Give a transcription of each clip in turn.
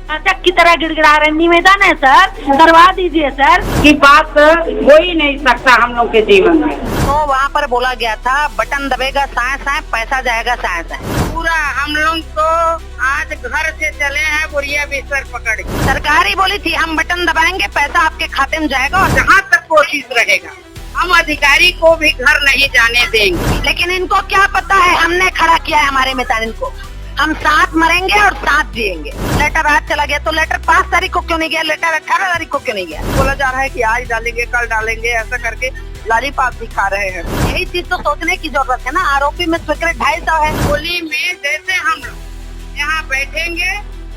नाटक की तरह गिड़गिड़ा रहे। निवेदन है सर, करवा दीजिए सर। की बात हो ही नहीं सकता हम लोग के जीवन में। तो वहाँ पर बोला गया था बटन दबेगा साए साए पैसा जाएगा साए साए। पूरा हम लोग तो आज घर से चले हैं बुढ़िया बिस्तर पकड़ के। सरकार ही बोली थी हम बटन दबाएंगे पैसा आपके खाते में जाएगा, और जहाँ तक कोशिश रहेगा हम अधिकारी को भी घर नहीं जाने देंगे। लेकिन इनको क्या पता है हमने खड़ा किया है हमारे मितानिन को। हम साथ मरेंगे और साथ जिएंगे। लेटर आज चला गया तो लेटर 5 तारीख को क्यों नहीं गया, लेटर 18 तारीख को क्यों नहीं गया? बोला जा रहा है कि आज डालेंगे कल डालेंगे, ऐसा करके लालीपाप दिखा रहे हैं। यही चीज तो सोचने की जरूरत है ना। आरोपी में स्वीकृत 250 है। होली में जैसे हम लोग यहाँ बैठेंगे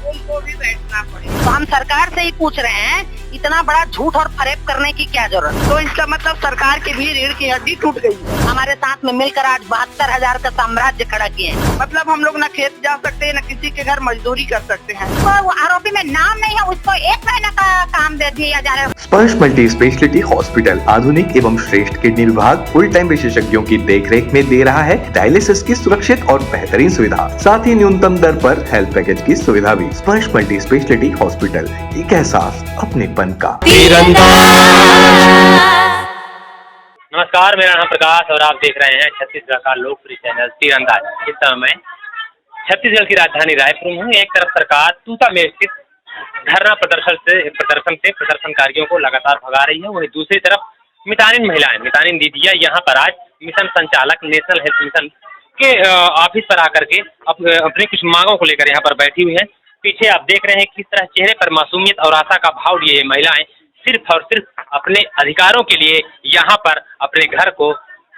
उनको भी बैठना पड़ेगा। तो हम सरकार से ही पूछ रहे हैं इतना बड़ा झूठ और फरेब करने की क्या जरूरत? तो इसका मतलब सरकार की भी रीढ़ की हड्डी टूट गई है। हमारे साथ में मिलकर आज 72,000 का साम्राज्य खड़ा किए हैं। मतलब हम लोग न खेत जा सकते हैं न किसी के घर मजदूरी कर सकते हैं। तो वो आरोपी में नाम नहीं है, उसको 1 महीना का काम दे दिया जा रहा है। स्पर्श मल्टी स्पेशलिटी हॉस्पिटल आधुनिक एवं श्रेष्ठ किडनी विभाग फुल टाइम विशेषज्ञों की देखरेख में दे रहा है डायलिसिस की सुरक्षित और बेहतरीन सुविधा, साथ ही न्यूनतम दर पर हेल्थ पैकेज की सुविधा भी। स्पर्श मल्टी स्पेशलिटी हॉस्पिटल, एक एहसास अपनेपन का। नमस्कार, मेरा नाम प्रकाश और आप देख रहे हैं छत्तीसगढ़ का लोकप्रिय चैनल तीरंदाज। इस समय मैं छत्तीसगढ़ की राजधानी रायपुर में हूँ। एक तरफ सरकार तूता में स्थित धरना प्रदर्शन से प्रदर्शनकारियों को लगातार भगा रही है, वहीं दूसरी तरफ मितानिन महिलाएं, मितानिन दीदियां यहाँ पर आज मिशन संचालक नेशनल हेल्थ मिशन के ऑफिस पर आकर के अपनी कुछ मांगों को लेकर यहाँ पर बैठी हुई हैं। पीछे आप देख रहे हैं किस तरह चेहरे पर मासूमियत और आशा का भाव लिए महिलाएं सिर्फ और सिर्फ अपने अधिकारों के लिए यहाँ पर अपने घर को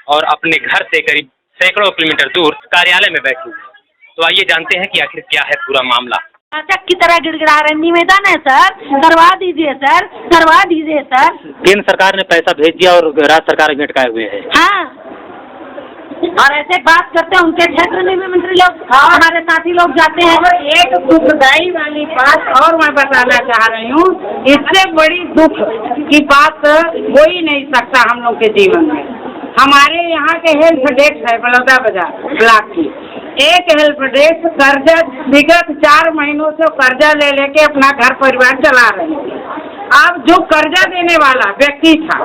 और अपने घर से करीब सैकड़ों किलोमीटर दूर कार्यालय में बैठी हुई है। तो आइए जानते हैं कि आखिर क्या है पूरा मामला। नाटक की तरह गिड़गिड़ा रहे। निवेदन है सर, करवा दीजिए सर, करवा दीजिए सर। केंद्र सरकार ने पैसा भेज दिया और राज्य सरकार लटकाए हुए है। हाँ, और ऐसे बात करते हैं उनके क्षेत्र में भी मंत्री लोग, हमारे साथी लोग जाते हैं। और एक दुखदाई वाली बात और मैं बताना चाह रही हूँ, इससे बड़ी दुख की बात हो ही नहीं सकता हम लोग के जीवन में। हमारे यहाँ के हेल्प डेस्क है बलौदा बाजार ब्लॉक की, एक हेल्प डेस्क कर्जा विगत 4 महीनों से कर्जा ले लेके अपना घर परिवार चला रहे हैं। अब जो कर्जा देने वाला व्यक्ति था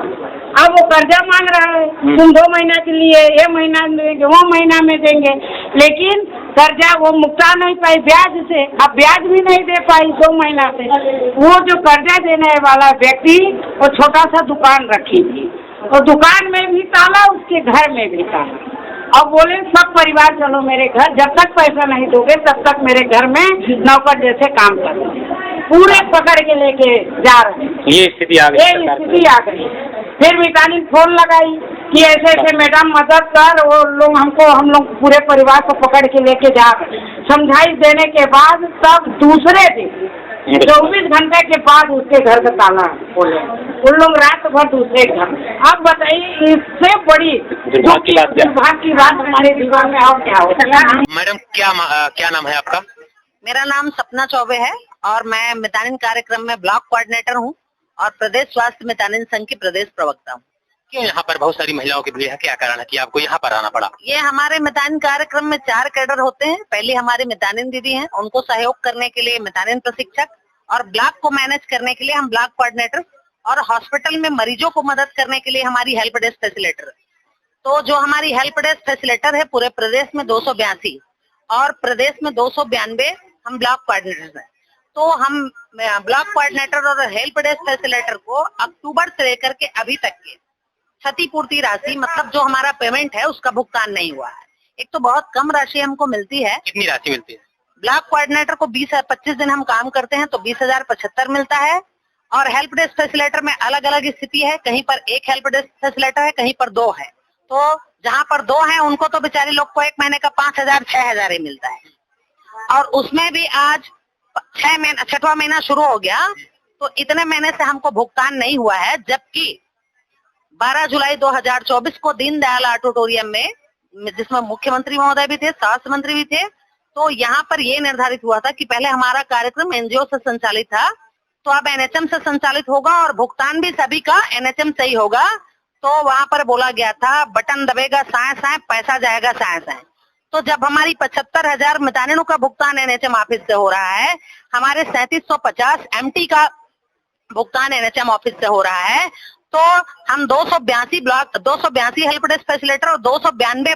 अब वो कर्जा मांग रहा है, तुम 2 महीना के लिए ये महीना देंगे वो महीना में देंगे, लेकिन कर्जा वो मुक्ता नहीं पाई ब्याज से। अब ब्याज भी नहीं दे पाई 2 महीना से। वो जो कर्जा देने वाला व्यक्ति वो छोटा सा दुकान रखी थी, और दुकान में भी ताला, उसके घर में भी ताला। अब बोले सब परिवार चलो मेरे घर, जब तक पैसा नहीं दोगे तब तक मेरे घर में नौकर जैसे काम करो। पूरे पकड़ के लेके जा रहे हैं। ये स्थिति आ गई। ये स्थिति आ गई। फिर मितानी फोन लगाई कि ऐसे ऐसे मैडम मदद कर, वो लोग हम लोग पूरे परिवार को पकड़ के लेके जा रहे। समझाई देने के बाद तब दूसरे दिन 24 घंटे के बाद उसके घर का ताला खोले, उन लोग रात भर दूसरे घर। अब बताइए इससे बड़ी दुर्भाग्य की बात हमारे जीवन में और क्या हो। मैडम क्या नाम है आपका? मेरा नाम सपना चौबे है और मैं मितानिन कार्यक्रम में ब्लॉक कोऑर्डिनेटर हूँ और प्रदेश स्वास्थ्य मितानिन संघ की प्रदेश प्रवक्ता हूँ। क्यों यहाँ पर बहुत सारी महिलाओं की भीड़ है, क्या कारण है कि आपको यहाँ पर आना पड़ा? ये हमारे मितानिन कार्यक्रम में 4 कैडर होते हैं। पहली हमारी मितानिन दीदी हैं, उनको सहयोग करने के लिए मितानिन प्रशिक्षक, और ब्लॉक को मैनेज करने के लिए हम ब्लॉक कोऑर्डिनेटर, और हॉस्पिटल में मरीजों को मदद करने के लिए हमारी हेल्प डेस्क फैसिलिटेटर। तो जो हमारी हेल्प डेस्क फैसिलिटेटर है पूरे प्रदेश में 282 और प्रदेश में 292 हम ब्लॉक कोऑर्डिनेटर हैं। तो हम ब्लॉक कोऑर्डिनेटर और हेल्प डेस्क फैसिलिटेटर को अक्टूबर से लेकर के अभी तक के क्षतिपूर्ति राशि, मतलब जो हमारा पेमेंट है उसका भुगतान नहीं हुआ है। एक तो बहुत कम राशि हमको मिलती है। कितनी राशि मिलती है? ब्लॉक कोऑर्डिनेटर को 25 दिन हम काम करते हैं तो 20,075 मिलता है, और हेल्प डेस्क फैसिलिटेटर में अलग अलग स्थिति है। कहीं पर एक हेल्प डेस्क फैसिलिटेटर है, कहीं पर 2 है। तो जहाँ पर 2 है उनको तो बेचारे लोग को 1 महीने का 5,000 6,000 ही मिलता है, और उसमें भी आज 6वां महीना शुरू हो गया तो इतने महीने से हमको भुगतान नहीं हुआ है। जबकि 12 जुलाई 2024 को दीनदयाल ऑडिटोरियम में, जिसमें मुख्यमंत्री महोदय भी थे, स्वास्थ्य मंत्री भी थे, तो यहाँ पर ये निर्धारित हुआ था कि पहले हमारा कार्यक्रम एनजीओ से संचालित था, तो अब एनएचएम से संचालित होगा और भुगतान भी सभी का एनएचएम से ही होगा। तो वहाँ पर बोला गया था बटन दबेगा साए साए पैसा जाएगा साए साए। तो जब हमारी 75,000 मितानिनों का भुगतान एनएचएम ऑफिस से हो रहा है, हमारे 3750 एमटी का भुगतान एनएचएम ऑफिस से हो रहा है, तो हम 282 हेल्प डेस्क फैसिलिटेटर और 292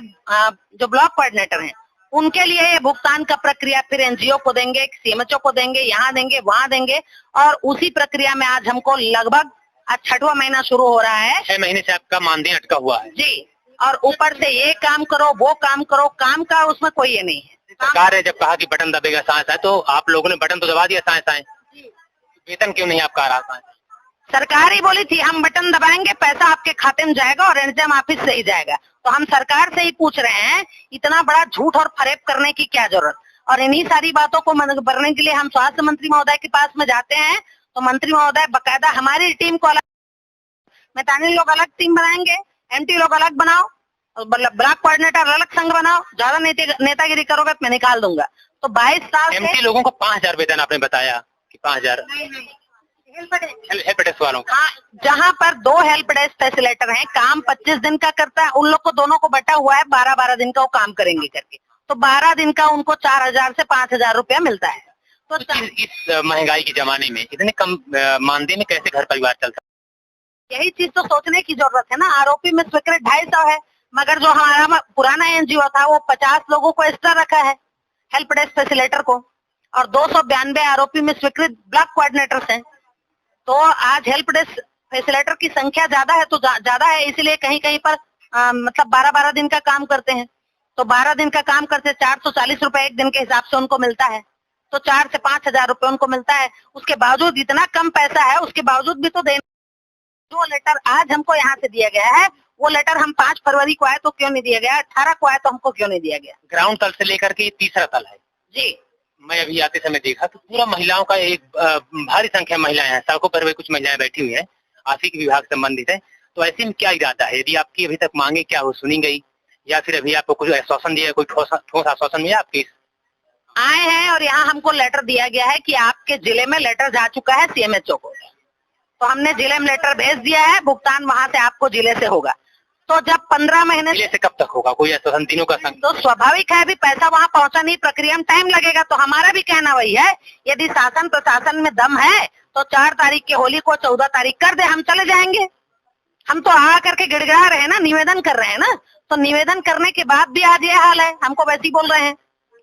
जो ब्लॉक कोऑर्डिनेटर हैं उनके लिए ये भुगतान का प्रक्रिया फिर एनजीओ को देंगे, सीएमएचओ को देंगे, यहाँ देंगे, वहाँ देंगे, और उसी प्रक्रिया में आज हमको लगभग आज 6वां महीना शुरू हो रहा है। 6 महीने से आपका मानदेय अटका हुआ है जी, और ऊपर से ये काम करो, वो काम करो, काम का उसमें कोई ये नहीं है। सरकार ने जब कहा कि बटन दबेगा साए तो आप लोगों ने बटन तो दबा दिया साए, वेतन क्यों नहीं आपका आ रहा साए? सरकार ही बोली थी हम बटन दबाएंगे, पैसा आपके खाते में जाएगा और एनएचएम ऑफिस से ही जाएगा। तो हम सरकार से ही पूछ रहे हैं, इतना बड़ा झूठ और फरेब करने की क्या जरूरत? और इन्हीं सारी बातों को भरने के लिए हम स्वास्थ्य मंत्री महोदय के पास में जाते हैं, तो मंत्री महोदय बकायदा हमारी टीम को अलग, मितानिन लोग अलग टीम बनाएंगे, एमटी लोग अलग बनाओ, ब्लॉक कोऑर्डिनेटर अलग संघ बनाओ, ज्यादा नेतागिरी करोगे तो मैं निकाल दूंगा। तो 22 साल एमटी लोगों को 5,000 वेतन आपने बताया कि 5,000 हेल्प डेस्क वालों का। हाँ, जहाँ पर 2 हेल्प डेस्क फैसिलिटेटर हैं, काम 25 दिन का करता है, उन लोग को दोनों को बटा हुआ है 12-12 दिन का वो काम करेंगे करके, तो 12 दिन का उनको 4,000 से 5,000 रुपया मिलता है। तो इस महंगाई के जमाने में इतने कम मानदेय में कैसे घर परिवार चलता? यही चीज तो सोचने की जरूरत है ना। आरोपी में स्वीकृत 250 है, मगर जो हमारा पुराना एनजीओ था वो 50 लोगों को एक्स्ट्रा रखा है हेल्प डेस्क फैसिलिटेटर को, और 292 आरोपी में स्वीकृत ब्लॉक कोऑर्डिनेटर्स हैं। तो आज हेल्प डेस्क फैसिलिटेटर की संख्या ज्यादा है, तो ज्यादा है इसलिए कहीं कहीं पर मतलब 12-12 दिन का काम करते हैं। तो 12 दिन का काम करते 440 रुपए एक दिन के हिसाब से उनको मिलता है, तो 4 से 5,000 रुपए उनको मिलता है। उसके बावजूद इतना कम पैसा है, उसके बावजूद भी तो देना। जो लेटर आज हमको यहाँ से दिया गया है, वो लेटर हम 5 फरवरी को आए तो क्यों नहीं दिया गया, 18 को आए तो हमको क्यों नहीं दिया गया? ग्राउंड तल से लेकर के तीसरा तल है जी। मैं अभी आते समय देखा तो पूरा महिलाओं का एक भारी संख्या महिलाएं हैं, सड़कों पर भी कुछ महिलाएं बैठी हुई हैं, आर्थिक विभाग से संबंधित है। तो ऐसे में क्या इरादा है? यदि आपकी अभी तक मांगे क्या हो सुनी गई, या फिर अभी आपको कुछ आश्वासन दिया, कोई ठोस आश्वासन मिला आपके? आए हैं और यहाँ हमको लेटर दिया गया है कि आपके जिले में लेटर जा चुका है सीएमएचओ को, तो हमने जिले में लेटर भेज दिया है, भुगतान वहाँ से आपको जिले से होगा। तो जब 15 महीने जिले से कब तक होगा? कोई आश्वासन दिनों का तो स्वाभाविक है, अभी पैसा वहाँ पहुँचा नहीं, प्रक्रिया में टाइम लगेगा। तो हमारा भी कहना वही है, यदि शासन प्रशासन में दम है तो 4 तारीख की होली को 14 तारीख कर दे, हम चले जाएंगे। हम तो आ करके गिड़गिड़ा रहे हैं ना, निवेदन कर रहे हैं ना, तो निवेदन करने के बाद भी आज ये हाल है। हमको वैसे ही बोल रहे हैं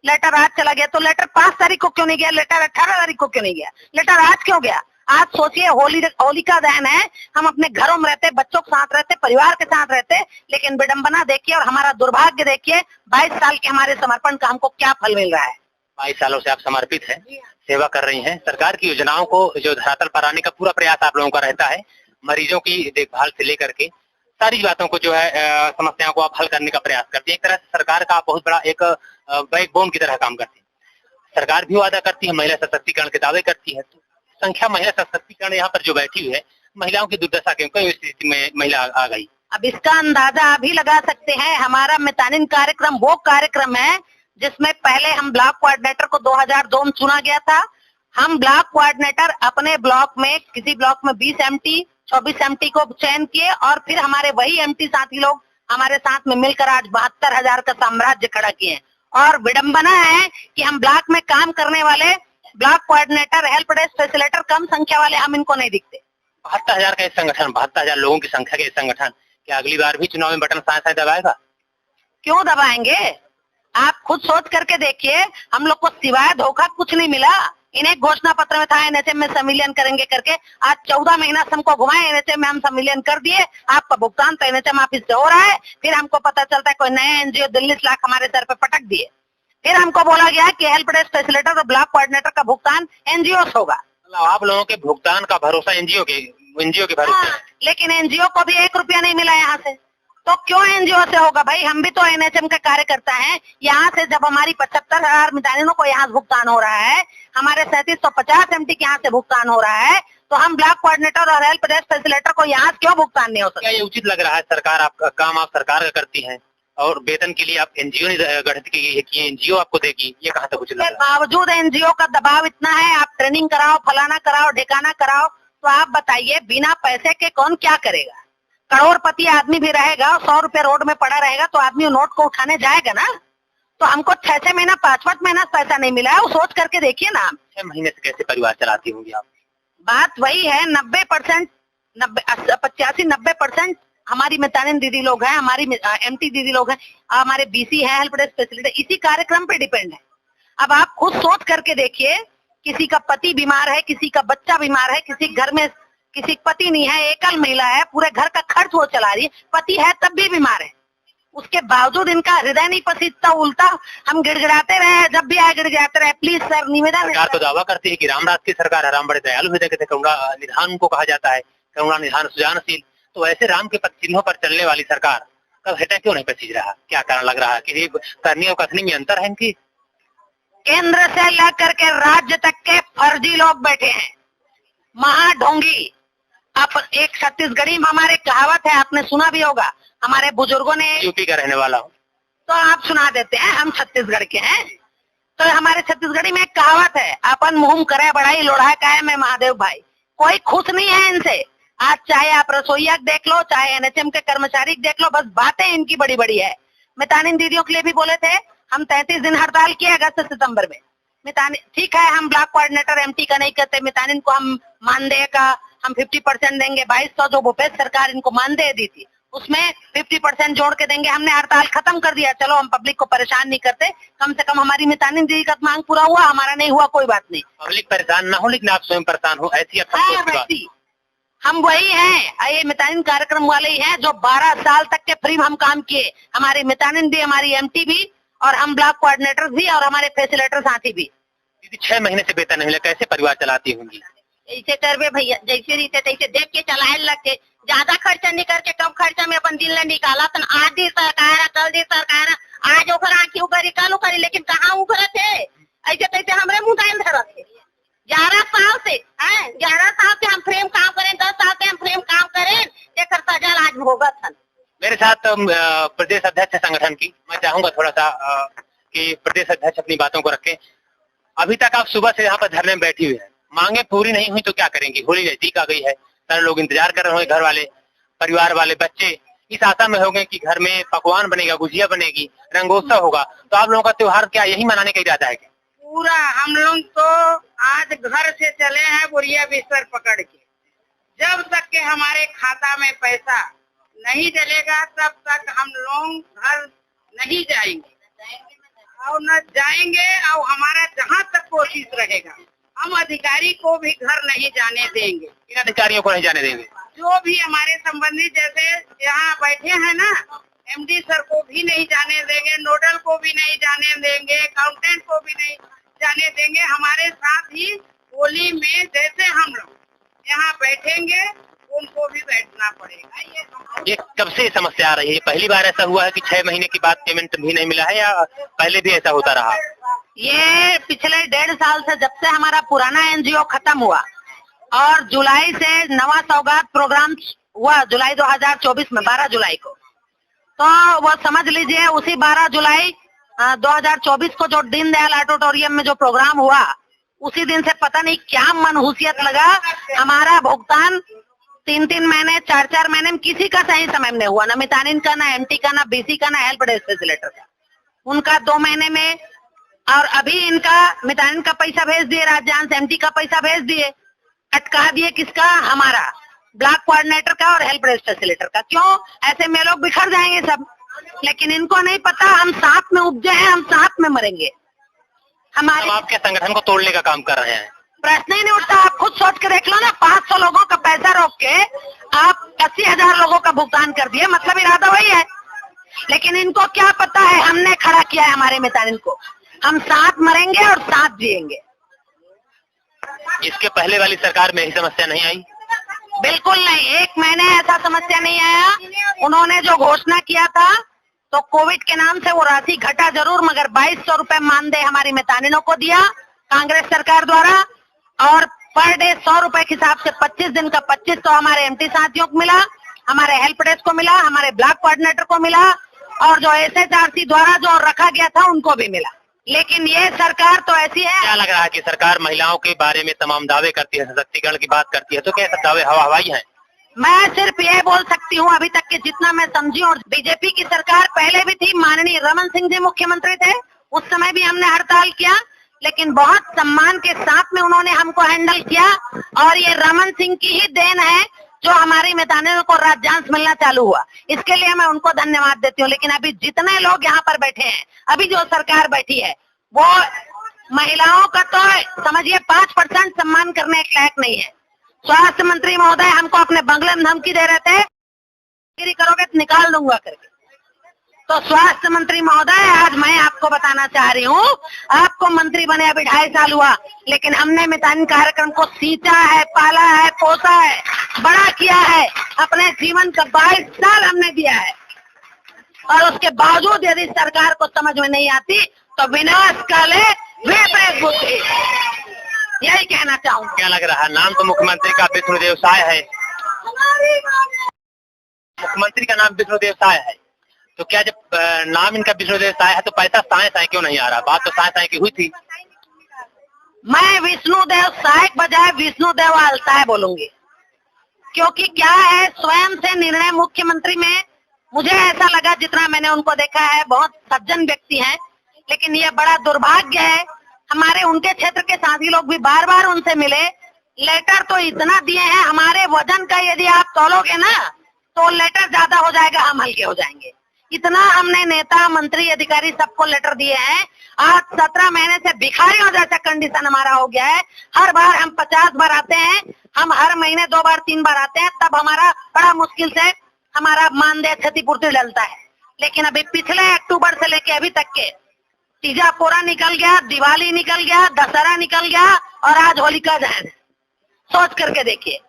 लेटर आज चला गया, तो लेटर 5 तारीख को क्यों नहीं गया, लेटर 18 तारीख को क्यों नहीं गया, लेटर आज क्यों गया? आज सोचिए होली का दहन है, हम अपने घरों में रहते, बच्चों के साथ रहते, परिवार के साथ रहते, लेकिन विडंबना देखिए और हमारा दुर्भाग्य देखिए, 22 साल के हमारे समर्पण का हमको क्या फल मिल रहा है। 22 सालों से आप समर्पित हैं, सेवा कर रही हैं। सरकार की योजनाओं को जो धरातल पर आने का पूरा प्रयास आप लोगों का रहता है, मरीजों की देखभाल से लेकर के सारी बातों को जो है समस्याओं को आप हल करने का प्रयास करती है। एक तरह से सरकार का बहुत बड़ा एक बैकबोन की तरह काम करती है। सरकार भी वादा करती है, महिला सशक्तिकरण के दावे करती है। तो संख्या महिला सशक्तिकरण यहाँ पर जो बैठी हुई है, महिलाओं की दुर्दशा क्यों, कई स्थिति में महिला आ गई। अब इसका अंदाजा अभी लगा सकते हैं। हमारा मितानिन कार्यक्रम वो कार्यक्रम है जिसमें पहले हम ब्लॉक कोऑर्डिनेटर को 2002 में चुना गया था। हम ब्लॉक कोऑर्डिनेटर अपने ब्लॉक में, किसी ब्लॉक में 20 एमटी 24 एमटी को चयन किए, और फिर हमारे वही एमटी साथी लोग हमारे साथ में मिलकर आज 72,000 का साम्राज्य खड़ा किए। और विडंबना है कि हम ब्लॉक में काम करने वाले block coordinator, help desk facilitator कम संख्या वाले हम इनको नहीं दिखते। 72,000 का संगठन, 72,000 लोगों की संख्या के संगठन क्या अगली बार भी चुनाव में बटन साए दबाएगा? क्यों दबाएंगे? आप खुद सोच करके देखिए, हम लोग को सिवाय धोखा कुछ नहीं मिला। इन्हें घोषणा पत्र में था एनएचएम में संविलियन करेंगे करके, आज 14 महीना से हमको घुमाए, एनएचएम में हम संविलियन कर दिए, आपका भुगतान तो एनएचएम ऑफिस से हो रहा है। फिर हमको पता चलता है कोई नए एनजीओ 40 लाख हमारे सर पे पटक दिए। फिर हमको बोला गया कि हेल्प डेस्क फैसिलिटेटर और ब्लॉक कोऑर्डिनेटर का भुगतान एनजीओ से होगा। आप लोगों के भुगतान का भरोसा एनजीओ के भरोसे। लेकिन एनजीओ को भी 1 रुपया नहीं मिला यहाँ से, तो क्यों एनजीओ से होगा भाई? हम भी तो एनएचएम का कार्यकर्ता हैं। यहाँ से जब हमारी 75,000 मितानिनों को यहाँ भुगतान हो रहा है, हमारे 3750 एमटी के यहाँ से भुगतान हो रहा है, तो हम ब्लॉक कोऑर्डिनेटर और हेल्प डेस्क फैसिलिटेटर को यहाँ क्यों भुगतान नहीं हो सकता? क्या ये उचित लग रहा है? सरकार आपका काम आप सरकार का करती है और वेतन के लिए आप एनजीओ ने गठित की है कि एनजीओ आपको देगी, ये कहाँ तक उचित लग रहा है? बावजूद एनजीओ का दबाव इतना है, आप ट्रेनिंग कराओ, फलाना कराओ, ढिकाना कराओ, तो आप बताइए बिना पैसे के कौन क्या करेगा? करोड़पति आदमी भी रहेगा, 100 रुपए रोड में पड़ा रहेगा तो आदमी नोट को उठाने जाएगा ना। तो हमको 6 महीना 5 महीना पैसा नहीं मिला है, वो सोच करके देखिए ना। 6 महीने से कैसे परिवार चलाती होंगी आप? बात वही है, 90%, 85-90% हमारी मितानिन दीदी लोग हैं, हमारी एमटी दीदी लोग हैं, हमारे बीसी है, हेल्प डेस्क फैसिलिटी इसी कार्यक्रम पे डिपेंड है। अब आप खुद सोच करके देखिए, किसी का पति बीमार है, किसी का बच्चा बीमार है, किसी घर में किसी का पति नहीं है, एकल महिला है, पूरे घर का खर्च वो चला रही है, पति है तब भी बीमार है, उसके बावजूद इनका हृदय नहीं पसीजता, उल्टा हम गिड़गिड़ाते रहे, जब भी आए गिड़गिड़ाते रहे। प्लीज सर, निवेदन है। सरकार तो दावा करती है कि रामराज की सरकार है, राम बड़े दयालु हृदय के थे, करुणा निधान को कहा जाता है, करुणा निधान सुजानशील। तो ऐसे राम के पद चिन्हों पर चलने वाली सरकार कब हृदय क्यों नहीं पसीज रहा? क्या कारण लग रहा है? कि करनी और कथनी में अंतर है इनकी? केंद्र से लेकर के राज्य तक के फर्जी लोग बैठे हैं, महाढोंगी। आप एक छत्तीसगढ़ी में हमारे कहावत है, आपने सुना भी होगा, हमारे बुजुर्गों ने। यूपी का रहने वाला हूँ तो आप सुना देते हैं, हम छत्तीसगढ़ के हैं। तो हमारे छत्तीसगढ़ी में एक कहावत है, अपन मुंह करे बड़ाई लोढ़ा काहे में महादेव भाई। कोई खुश नहीं है इनसे। आज चाहे आप रसोईया देख लो, चाहे एनएचएम के कर्मचारी देख लो, बस बातें इनकी बड़ी बड़ी है। मितानिन दीदियों के लिए भी बोले थे, हम 33 दिन हड़ताल किए अगस्त सितंबर में। मितानिन ठीक है, हम ब्लॉक कोऑर्डिनेटर एमटी का नहीं करते, मितानिन को हम मानदेय का हम 50% देंगे। 2200 जो भूपेश सरकार इनको मानदेय दी थी, उसमें 50% जोड़ के देंगे। हमने हड़ताल खत्म कर दिया, चलो हम पब्लिक को परेशान नहीं करते, कम से कम हमारी मितानिन दीदी का मांग पूरा हुआ, हमारा नहीं हुआ कोई बात नहीं। पब्लिक परेशान ना हो, लेकिन आप स्वयं परेशान हो, ऐसी वैसी हम वही हैं, ये मितानिन कार्यक्रम वाले ही हैं जो 12 साल तक के फ्री हम काम किए। हमारी मितानिन भी, हमारी एमटी भी, और हम ब्लॉक कोऑर्डिनेटर भी, और हमारे फैसिलिटेटर साथी भी। 6 महीने से वेतन नहीं मिला, कैसे परिवार चलाती होंगी? ऐसे करवे भैया, जैसे रीते तैसे देख के चलाए लगते, ज्यादा खर्चा नहीं करके कम खर्चा में अपन दिन निकाला। तन आज दी सरकार, कल दी सरकार, आज ओकर आँखी उगरी, कल उगरी, लेकिन कहाँ उगरत है? ऐसे तैसे हमरे मुँह दाइन धरत है। 11 साल से 11 साल से हम फ्रेम काम करें, 10 साल से हम फ्रेम काम करें, एक सजा आज भोगत हन। मेरे साथ प्रदेश अध्यक्ष संगठन की, मैं चाहूंगा थोड़ा सा कि प्रदेश अध्यक्ष अपनी बातों को रखें। अभी तक आप सुबह से यहाँ पर धरने में बैठी हुई है, मांगे पूरी नहीं हुई तो क्या करेंगी? होली नजदीक आ गई है, सारे लोग इंतजार कर रहे होंगे, घर वाले, परिवार वाले, बच्चे इस आशा में होंगे कि घर में पकवान बनेगा, गुजिया बनेगी, रंगोत्सव होगा। तो आप लोगों का त्योहार क्या यही मनाने का इरादा है क्या? पूरा हम लोग तो आज घर से चले हैं बोरिया बिस्तर पकड़ के। जब तक के हमारे खाता में पैसा नहीं डलेगा तब तक हम लोग घर नहीं जाएंगे और न जाएंगे, और हमारा जहाँ तक कोशिश रहेगा हम अधिकारी को भी घर नहीं जाने देंगे। इन अधिकारियों को नहीं जाने देंगे? जो भी हमारे संबंधी जैसे यहाँ बैठे हैं ना, एमडी सर को भी नहीं जाने देंगे, नोडल को भी नहीं जाने देंगे, अकाउंटेंट को भी नहीं जाने देंगे। हमारे साथ ही होली में जैसे हम लोग यहाँ बैठेंगे उनको भी बैठना पड़ेगा। ये कब से समस्या आ रही है? पहली बार ऐसा हुआ है कि 6 महीने के बाद पेमेंट भी नहीं मिला है, या पहले भी ऐसा होता रहा? ये पिछले 1.5 साल से, जब से हमारा पुराना एनजीओ खत्म हुआ और जुलाई से नवा सौगात प्रोग्राम हुआ, जुलाई 2024 में 12 जुलाई को, तो वो समझ लीजिए उसी 12 जुलाई 2024 को जो दीनदयाल ऑडिटोरियम में जो प्रोग्राम हुआ, उसी दिन से पता नहीं क्या मनहूसियत लगा, हमारा भुगतान 3-3 महीने 4-4 महीने में किसी का सही समय में नहीं हुआ, ना मितानिन का, ना एमटी का, ना बीसी का, ना हेल्प डेस्क फैसिलिटेटर का। उनका 2 महीने में, और अभी इनका मितानिन का पैसा भेज दिए, राज्यांश एमटी का पैसा भेज दिए, अटका दिए किसका? हमारा ब्लॉक कोऑर्डिनेटर का और हेल्प डेस्क फैसिलिटेटर का। क्यों? ऐसे में लोग बिखर जाएंगे सब, लेकिन इनको नहीं पता हम साथ में उपजे हैं, हम साथ में मरेंगे। हमारे आपके संगठन को तोड़ने का काम कर रहे हैं? प्रश्न ही नहीं उठता। आप खुद सोच के देख लो ना, 500 लोगों का पैसा रोक के आप 80,000 लोगों का भुगतान कर दिए, मतलब इरादा वही है। लेकिन इनको क्या पता है, हमने खड़ा किया है हमारे मितानिन को, हम साथ मरेंगे और साथ जिएंगे। इसके पहले वाली सरकार में यही समस्या नहीं आई? बिल्कुल नहीं, 1 महीने ऐसा समस्या नहीं आया। उन्होंने जो घोषणा किया था तो कोविड के नाम से वो राशि घटा जरूर, मगर 2200 रुपए मानदेय हमारी मितानिनों को दिया कांग्रेस सरकार द्वारा, और पर डे 100 रुपए के हिसाब से 25 दिन का 2500 हमारे एमटी साथियों को मिला, हमारे हेल्प डेस्क को मिला, हमारे ब्लॉक कोऑर्डिनेटर को मिला, और जो एसएचआरसी द्वारा जो रखा गया था उनको भी मिला। लेकिन ये सरकार तो ऐसी है। क्या लग रहा है कि सरकार महिलाओं के बारे में तमाम दावे करती है, सशक्तिकरण की बात करती है, तो क्या सब दावे हवा हवाई हैं? मैं सिर्फ ये बोल सकती हूँ अभी तक के जितना मैं समझी, और बीजेपी की सरकार पहले भी थी, माननीय रमन सिंह जी मुख्यमंत्री थे, उस समय भी हमने हड़ताल किया, लेकिन बहुत सम्मान के साथ में उन्होंने हमको हैंडल किया, और ये रमन सिंह की ही देन है जो हमारी मैदानों को राज्यांश मिलना चालू हुआ। इसके लिए मैं उनको धन्यवाद देती हूँ। लेकिन अभी जितने लोग यहाँ पर बैठे हैं, अभी जो सरकार बैठी है, वो महिलाओं का तो समझिए 5% सम्मान करने के लायक नहीं है। स्वास्थ्य मंत्री महोदय हमको अपने बंगले में धमकी दे रहे थे, गिरी करोगे तो निकाल दूंगा करके। तो स्वास्थ्य मंत्री महोदय, आज मैं आपको बताना चाह रही हूँ, आपको मंत्री बने अभी 2.5 साल हुआ, लेकिन हमने मितान कार्यक्रम को सींचा है, पाला है, पोसा है, बड़ा किया है, अपने जीवन का 22 साल हमने दिया है, और उसके बावजूद यदि सरकार को समझ में नहीं आती तो विनाश काले विपरीत बुद्धि, यही कहना चाहूँगा। क्या लग रहा है, नाम तो मुख्यमंत्री का विष्णुदेव साय है, मुख्यमंत्री का नाम विष्णुदेव साय है, तो क्या जब नाम इनका विष्णुदेव साय है तो पैसा साय साय क्यों नहीं आ रहा? बात तो साय साय की हुई थी। मैं विष्णुदेव साय बजाय विष्णुदेव आलसाय बोलूंगी, क्योंकि क्या है, स्वयं से निर्णय मुख्यमंत्री में मुझे ऐसा लगा, जितना मैंने उनको देखा है, बहुत सज्जन व्यक्ति हैं, लेकिन ये बड़ा दुर्भाग्य है। हमारे उनके क्षेत्र के साथी लोग भी बार बार उनसे मिले, लेटर तो इतना दिए हैं, हमारे वजन का यदि आप तोलोगे ना तो लेटर ज्यादा हो जाएगा, हम हल्के हो जाएंगे। इतना हमने नेता, मंत्री, अधिकारी सबको लेटर दिए हैं। आज 17 महीने से भिखारियों जैसा कंडीशन हमारा हो गया है। हर बार हम 50 बार आते हैं, हम हर महीने 2 बार 3 बार आते हैं, तब हमारा बड़ा मुश्किल से हमारा मानदेय क्षतिपूर्ति डलता है। लेकिन अभी पिछले अक्टूबर से लेके अभी तक के तीजा पोरा निकल गया, दिवाली निकल गया, दशहरा निकल गया, और आज होलिका दहन। सोच करके देखिए,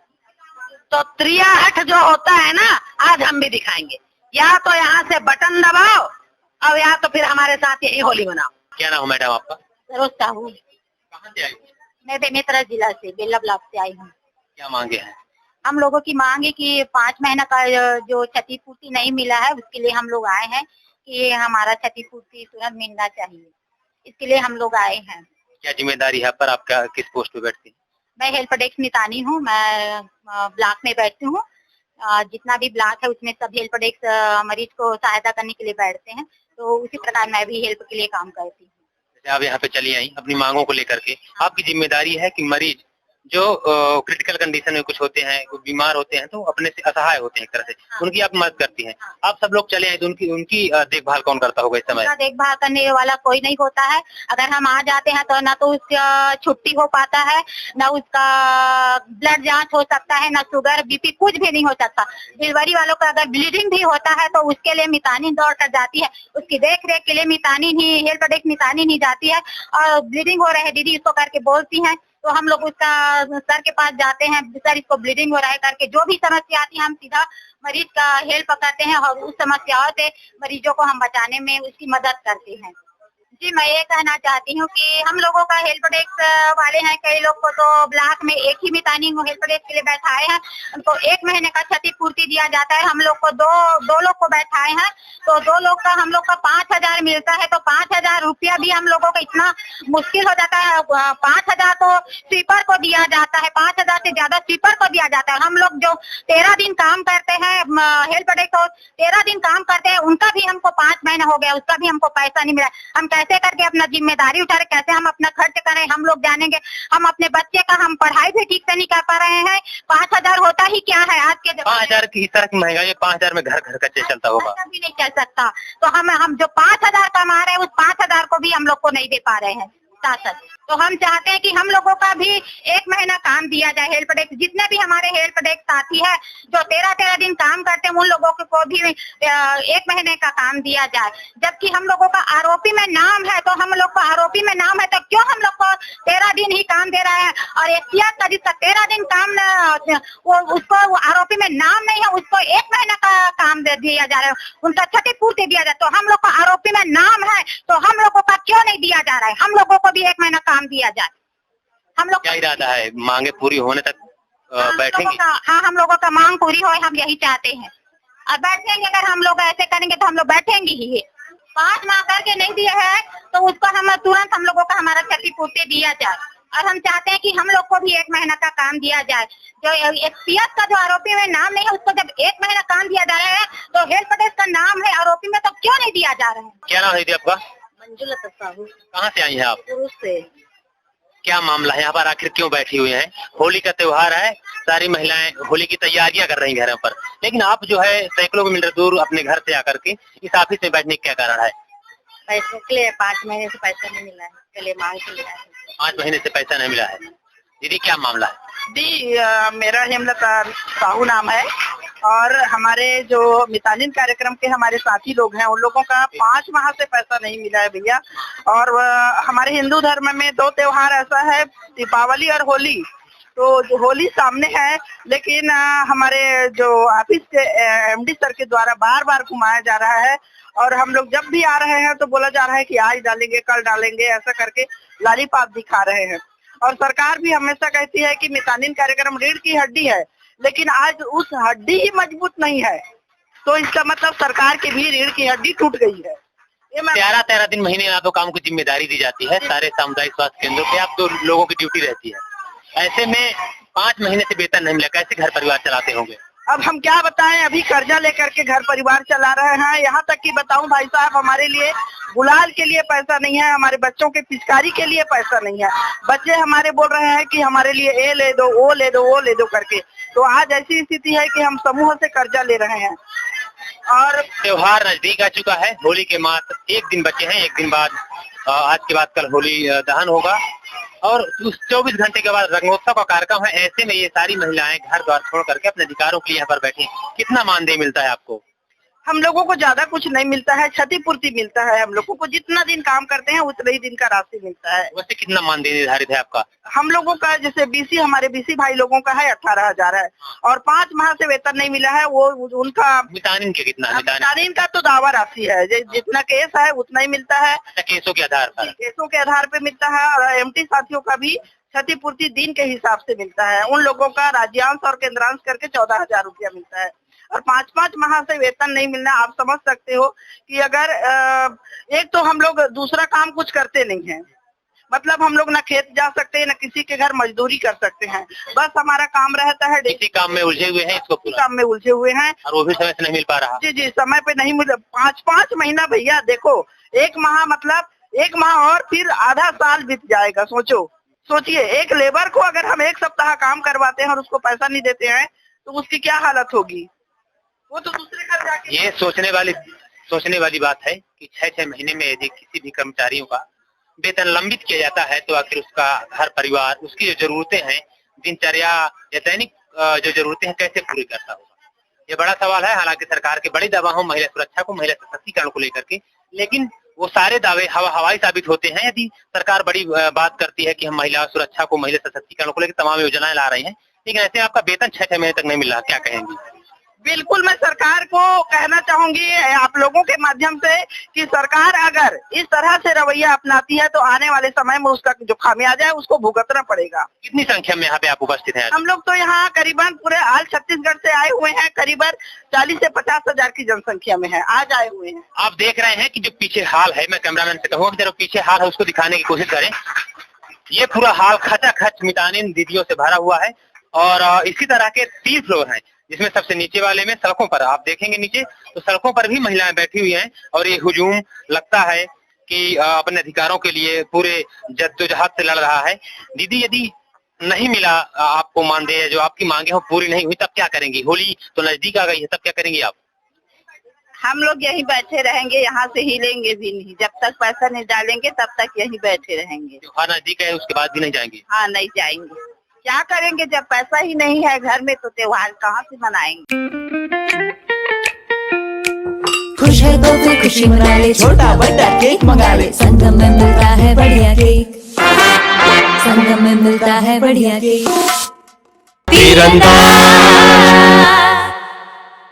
तो त्रियाहट जो होता है ना, आज हम भी दिखाएंगे। या तो यहाँ से बटन दबाओ, और या तो फिर हमारे साथ यही होली मनाओ। क्या नाम है मैडम आपका? सरोज साहू। कहाँ से आई? मैं बेमेतरा जिला से, बेला ब्लॉक से आई हूँ। क्या मांगे हैं? हम लोगों की मांग है कि 5 महीना का जो क्षतिपूर्ति नहीं मिला है, उसके लिए हम लोग आए हैं कि हमारा क्षतिपूर्ति तुरंत मिलना चाहिए। इसके लिए हम लोग आए हैं। क्या जिम्मेदारी है पर? आप क्या किस पोस्ट पे बैठती हैं? मैं हेल्प डेस्क मितानी हूँ, मैं ब्लॉक में बैठती हूँ। जितना भी ब्लॉक है उसमें सब हेल्प डेस्क मरीज को सहायता करने के लिए बैठते हैं, तो उसी प्रकार मैं भी हेल्प के लिए काम करती हूँ। जैसे आप यहाँ पे चली आई अपनी मांगों को लेकर के, आपकी जिम्मेदारी है कि मरीज जो क्रिटिकल कंडीशन में कुछ होते हैं, कुछ बीमार होते हैं, तो अपने से असहाय होते हैं एक तरह से, उनकी आप मदद करती हैं। आप सब लोग चले आए तो उनकी देखभाल कौन करता होगा इस समय? देखभाल करने वाला कोई नहीं होता है। अगर हम आ जाते हैं तो ना तो उसका छुट्टी हो पाता है, ना उसका ब्लड जांच हो सकता है, ना शुगर, बीपी, कुछ भी नहीं हो सकता। डिलीवरी वालों का अगर ब्लीडिंग भी होता है तो उसके लिए मितानी दौड़ कर जाती है, उसकी देख रेख के लिए मितानी ही, हेल्प डेस्क मितानी ही जाती है। और ब्लीडिंग हो रहा है दीदी इसको करके बोलती है, तो हम लोग उसका सर के पास जाते हैं, सर इसको ब्लीडिंग हो रहा है करके, जो भी समस्या आती है हम सीधा मरीज का हेल्प करते हैं, और उस समस्याओं से मरीजों को हम बचाने में उसकी मदद करते हैं। जी, मैं ये कहना चाहती हूँ कि हम लोगों का हेल्प डेस्क वाले हैं, कई लोग को तो ब्लॉक में एक ही मितानी हेल्प डेस्क के लिए बैठाए हैं, उनको 1 महीने का क्षतिपूर्ति दिया जाता है। हम लोग को दो लोग को बैठाए हैं, तो 2 लोग का हम लोग का 5,000 मिलता है, तो 5,000 रुपया भी हम लोगों का इतना मुश्किल हो जाता है। 5,000 तो स्वीपर को दिया जाता है, 5,000 से ज्यादा स्वीपर को दिया जाता है। हम लोग जो 13 दिन काम करते हैं हेल्प डेस्क, 13 दिन काम करते हैं, उनका भी हमको 5 महीने हो गया, उसका भी हमको पैसा नहीं मिला। हम कैसे करके अपना जिम्मेदारी उठा रहे, कैसे हम अपना खर्च करें, हम लोग जानेंगे। हम अपने बच्चे का हम पढ़ाई भी ठीक से नहीं कर पा रहे हैं। 5,000 होता ही क्या है आज के 5,000 की इस तरह की महंगाई, 5,000 में घर का चलता होगा, भी नहीं चल सकता। तो हम जो 5,000 कमा रहे हैं, उस 5,000 को भी हम लोग को नहीं दे पा रहे हैं शासन। तो हम चाहते हैं कि हम लोगों का भी 1 महीना काम दिया जाए। हेल्प डेस्क जितने भी हमारे हेल्प डेस्क साथी है जो 13 दिन काम करते हैं, उन लोगों को भी 1 महीने का काम दिया जाए। जबकि हम लोगों का आरोपी में नाम है, तो हम लोग को आरोपी में नाम है, तो क्यों हम लोग को 13 दिन ही काम दे रहा है? और एहतियात का जिसका 13 दिन काम उसको आरोपी में नाम नहीं है, उसको 1 महीना का काम दे दिया जा रहा है, उनका क्षतिपूर्ति दिया जाए। तो हम लोग का आरोपी में नाम है, तो हम लोगों का क्यों नहीं दिया जा रहा है? हम लोगों को भी 1 महीना काम दिया जाए। हम लोग क्या इरादा है, मांगे पूरी होने तक बैठेंगे? हाँ, हम लोगों का मांग पूरी हो, हम यही चाहते हैं। और बैठेंगे, अगर हम लोग ऐसे करेंगे तो हम लोग बैठेंगे ही। 5 माह करके नहीं दिया है तो उसको हम तुरंत हम लोगों का हमारा क्षतिपूर्ति दिया जाए। और हम चाहते हैं कि हम लोग को भी 1 महीना का काम दिया जाए। जो एक्सपीएस का जो आरोपी में नाम नहीं है, उसको जब 1 महीना काम दिया जा रहा है तो हेल्प डेस्क का नाम है आरोपी में, तो क्यों नहीं दिया जा रहा है? क्या नाम है दीदी आपका? मंजुला साहू। कहाँ से आई हैं आप? पुरुष से। क्या मामला है यहाँ पर, आखिर क्यों बैठी हुई हैं? होली का त्योहार है, सारी महिलाएं होली की तैयारियां कर रही घरों पर, लेकिन आप जो है सैकड़ों किलोमीटर दूर अपने घर से आकर के इस ऑफिस में बैठने का क्या कारण है? पैसे के लिए 5 महीने से पैसा नहीं मिला है, पहले मांग के लिया है। 5 महीने से पैसा नहीं मिला है। दीदी क्या मामला है? दी मेरा हेमलता साहू नाम है और हमारे जो मितानिन कार्यक्रम के हमारे साथी लोग हैं उन लोगों का 5 माह से पैसा नहीं मिला है भैया। और हमारे हिंदू धर्म में 2 त्योहार ऐसा है, दीपावली और होली। तो जो होली सामने है, लेकिन हमारे जो ऑफिस के एमडी सर के द्वारा बार बार घुमाया जा रहा है और हम लोग जब भी आ रहे हैं तो बोला जा रहा है कि आज डालेंगे, कल डालेंगे, ऐसा करके लॉलीपॉप दिखा रहे हैं। और सरकार भी हमेशा कहती है कि मितानिन कार्यक्रम रीढ़ की हड्डी है, लेकिन आज उस हड्डी ही मजबूत नहीं है, तो इसका मतलब सरकार की भी रीढ़ की हड्डी टूट गई है। 13 दिन महीने ना तो काम की जिम्मेदारी दी जाती है सारे सामुदायिक स्वास्थ्य केंद्रों पे, आप तो लोगों की ड्यूटी रहती है, ऐसे में 5 महीने से वेतन नहीं मिला, कैसे घर परिवार चलाते होंगे? अब हम क्या बताएं, अभी कर्जा लेकर के घर परिवार चला रहे हैं। यहाँ तक कि बताऊं भाई साहब, हमारे लिए गुलाल के लिए पैसा नहीं है, हमारे बच्चों के पिचकारी के लिए पैसा नहीं है। बच्चे हमारे बोल रहे हैं कि हमारे लिए ये ले दो, वो ले दो, वो ले दो करके। तो आज ऐसी स्थिति है कि हम समूह से कर्जा ले रहे हैं। और त्योहार नजदीक आ चुका है, होली के मात्र 1 दिन बचे हैं। 1 दिन बाद आज के बाद कल होली दहन होगा और उस 24 घंटे के बाद रंगोत्सव का कार्यक्रम है। ऐसे में ये सारी महिलाएं घर द्वार छोड़ करके अपने अधिकारों के लिए यहाँ पर बैठी। कितना मानदेय मिलता है आपको? हम लोगों को ज्यादा कुछ नहीं मिलता है, क्षतिपूर्ति मिलता है। हम लोगों को जितना दिन काम करते हैं उतना ही दिन का राशि मिलता है। वैसे कितना मानदेय निर्धारित है आपका? हम लोगों का जैसे बीसी, हमारे बीसी भाई लोगों का है 18,000 है और 5 माह से वेतन नहीं मिला है। वो उनका मितानिन के कितना? मितानिन का तो दावा राशि है, जितना केस है उतना ही मिलता है। केसों के आधार पर? केसों के आधार पे मिलता है और एमटी साथियों का भी क्षतिपूर्ति दिन के हिसाब से मिलता है। उन लोगों का राज्यांश और केंद्रांश करके 14,000 रुपया मिलता है और 5-5 माह से वेतन नहीं मिलना, आप समझ सकते हो कि अगर एक तो हम लोग दूसरा काम कुछ करते नहीं हैं, मतलब हम लोग ना खेत जा सकते हैं, ना किसी के घर मजदूरी कर सकते हैं। बस हमारा काम रहता है, इसी काम में उलझे हुए हैं, इसको काम में उलझे हुए हैं और वो भी समय से नहीं मिल पा रहा। जी, समय पे नहीं मिल। 5-5 महीना भैया, देखो 1 माह मतलब 1 माह और फिर आधा साल बीत जाएगा। सोचिए, एक लेबर को अगर हम 1 सप्ताह काम करवाते हैं और उसको पैसा नहीं देते हैं तो उसकी क्या हालत होगी? वो तो दूसरे घर जाके। ये सोचने वाली बात है कि 6-6 महीने में यदि किसी भी कर्मचारियों का वेतन लंबित किया जाता है तो आखिर उसका घर परिवार, उसकी जो जरूरतें हैं, दिनचर्या या दैनिक जो जरूरतें हैं, कैसे पूरी करता होगा? ये बड़ा सवाल है। हालांकि सरकार के बड़े दावा हो महिला सुरक्षा को, महिला सशक्तिकरण को लेकर के, लेकिन वो सारे दावे हवाई साबित होते हैं यदि सरकार बड़ी बात करती है कि हम महिला सुरक्षा को, महिला सशक्तिकरण को लेकर तमाम योजनाएं ला रही हैं, लेकिन ऐसे आपका वेतन 6-6 महीने तक नहीं मिल रहा, क्या कहेंगी? बिल्कुल, मैं सरकार को कहना चाहूंगी आप लोगों के माध्यम से कि सरकार अगर इस तरह से रवैया अपनाती है तो आने वाले समय में उसका जो खामियाजा है उसको भुगतना पड़ेगा। कितनी संख्या में यहाँ पे आप उपस्थित हैं? हम लोग तो यहाँ करीबन पूरे आल छत्तीसगढ़ से आए हुए हैं, करीबन 40 से 50 हजार की जनसंख्या में है, आज आए हुए हैं। आप देख रहे हैं कि जो पीछे हाल है, मैं कैमरामैन से कहूँगा कि जरा पीछे हाल है उसको दिखाने की कोशिश करें। ये पूरा हाल खचाखच मितानिन दीदियों से भरा हुआ है और इसी तरह के 3 फ्लोर हैं, जिसमें सबसे नीचे वाले में सड़कों पर आप देखेंगे नीचे तो सड़कों पर भी महिलाएं बैठी हुई हैं और ये हुजूम लगता है कि अपने अधिकारों के लिए पूरे जद्दोजहद से लड़ रहा है। दीदी, यदि नहीं मिला आपको मानदेय, जो आपकी मांगे हो पूरी नहीं हुई, तब क्या करेंगी? होली तो नजदीक आ गई है, तब क्या करेंगी आप? हम लोग यहीं बैठे रहेंगे, यहाँ से हिलेंगे भी नहीं, जब तक पैसा नहीं डालेंगे तब तक यहीं बैठे रहेंगे। त्योहार नजदीक है, उसके बाद भी नहीं जाएंगे? हाँ, नहीं जाएंगे। क्या करेंगे जब पैसा ही नहीं है घर में, तो त्योहार कहाँ से मनाएंगे? खुश है तो फिर खुशी मना ले, छोटा बड़ा केक मंगा ले, संगम में मिलता है बढ़िया केक, संगम में मिलता है बढ़िया केक। तीरंदाज।